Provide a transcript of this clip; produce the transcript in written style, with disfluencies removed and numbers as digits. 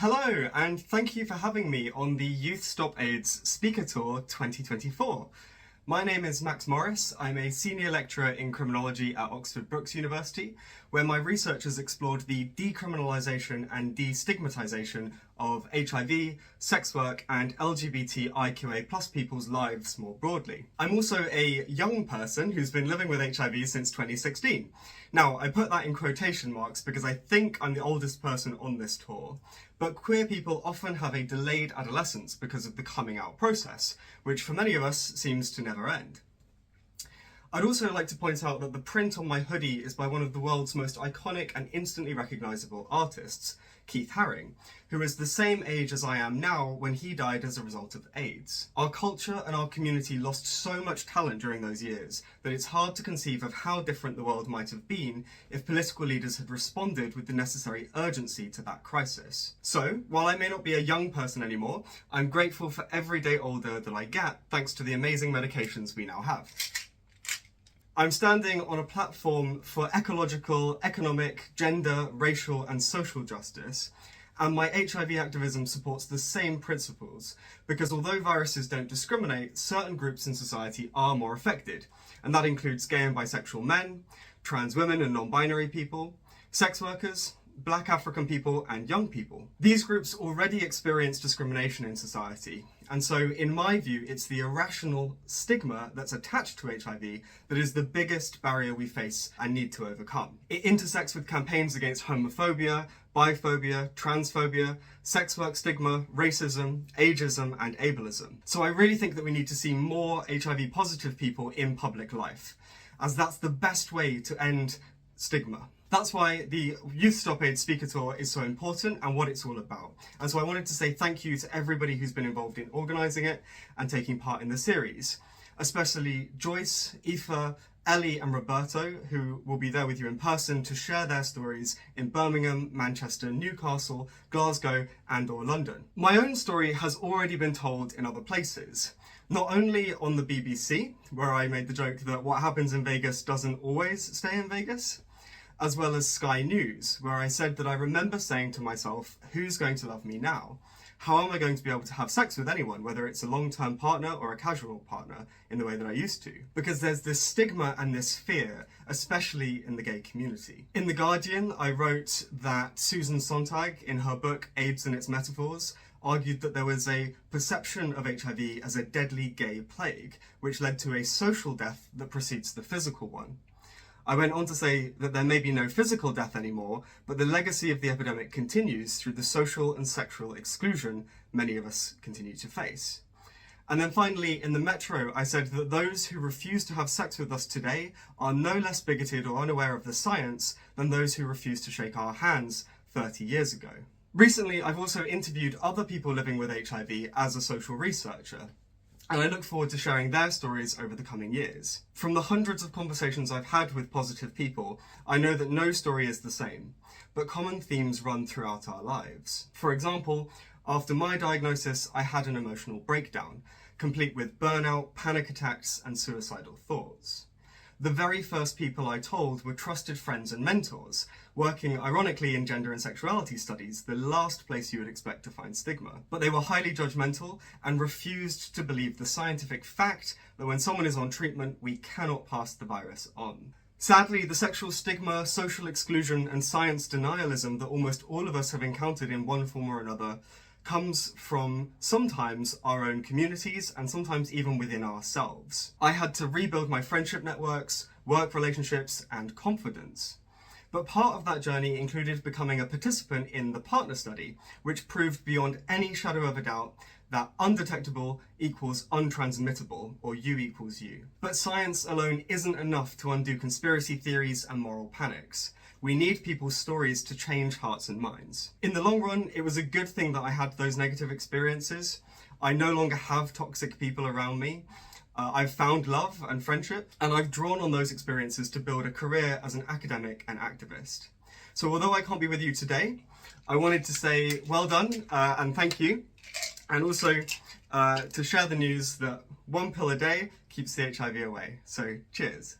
Hello, and thank you for having me on the Youth Stop AIDS Speaker Tour 2024. My name is Max Morris. I'm a senior lecturer in criminology at Oxford Brookes University, where my research has explored the decriminalisation and destigmatisation of HIV, sex work, and LGBTIQA+ people's lives more broadly. I'm also a young person who's been living with HIV since 2016. Now, I put that in quotation marks because I think I'm the oldest person on this tour, but queer people often have a delayed adolescence because of the coming out process, which for many of us seems to never end. I'd also like to point out that the print on my hoodie is by one of the world's most iconic and instantly recognisable artists, Keith Haring, who is the same age as I am now when he died as a result of AIDS. Our culture and our community lost so much talent during those years that it's hard to conceive of how different the world might have been if political leaders had responded with the necessary urgency to that crisis. So, while I may not be a young person anymore, I'm grateful for every day older that I get thanks to the amazing medications we now have. I'm standing on a platform for ecological, economic, gender, racial and social justice, and my HIV activism supports the same principles, because although viruses don't discriminate, certain groups in society are more affected, and that includes gay and bisexual men, trans women and non-binary people, sex workers, Black African people and young people. These groups already experience discrimination in society, and so in my view it's the irrational stigma that's attached to HIV that is the biggest barrier we face and need to overcome. It intersects with campaigns against homophobia, biphobia, transphobia, sex work stigma, racism, ageism and ableism. So I really think that we need to see more HIV positive people in public life, as that's the best way to end stigma. That's why the Youth Stop AIDS Speaker Tour is so important and what it's all about. And so I wanted to say thank you to everybody who's been involved in organising it and taking part in the series, especially Joyce, Aoife, Ellie and Roberto, who will be there with you in person to share their stories in Birmingham, Manchester, Newcastle, Glasgow and/or London. My own story has already been told in other places. Not only on the BBC, where I made the joke that what happens in Vegas doesn't always stay in Vegas, as well as Sky News, where I said that I remember saying to myself, who's going to love me now? How am I going to be able to have sex with anyone, whether it's a long-term partner or a casual partner, in the way that I used to? Because there's this stigma and this fear, especially in the gay community. In The Guardian, I wrote that Susan Sontag, in her book AIDS and Its Metaphors, argued that there was a perception of HIV as a deadly gay plague, which led to a social death that precedes the physical one. I went on to say that there may be no physical death anymore, but the legacy of the epidemic continues through the social and sexual exclusion many of us continue to face. And then finally, in the Metro, I said that those who refuse to have sex with us today are no less bigoted or unaware of the science than those who refused to shake our hands 30 years ago. Recently, I've also interviewed other people living with HIV as a social researcher, and I look forward to sharing their stories over the coming years. From the hundreds of conversations I've had with positive people, I know that no story is the same, but common themes run throughout our lives. For example, after my diagnosis, I had an emotional breakdown, complete with burnout, panic attacks, and suicidal thoughts. The very first people I told were trusted friends and mentors, working ironically in gender and sexuality studies, the last place you would expect to find stigma. But they were highly judgmental and refused to believe the scientific fact that when someone is on treatment, we cannot pass the virus on. Sadly, the sexual stigma, social exclusion, and science denialism that almost all of us have encountered in one form or another comes from sometimes our own communities and sometimes even within ourselves. I had to rebuild my friendship networks, work relationships, and confidence. But part of that journey included becoming a participant in the partner study, which proved beyond any shadow of a doubt that undetectable equals untransmittable, or U equals U. But science alone isn't enough to undo conspiracy theories and moral panics. We need people's stories to change hearts and minds. In the long run, it was a good thing that I had those negative experiences. I no longer have toxic people around me. I've found love and friendship, and I've drawn on those experiences to build a career as an academic and activist. So although I can't be with you today, I wanted to say well done and thank you, and also to share the news that one pill a day keeps the HIV away. So cheers.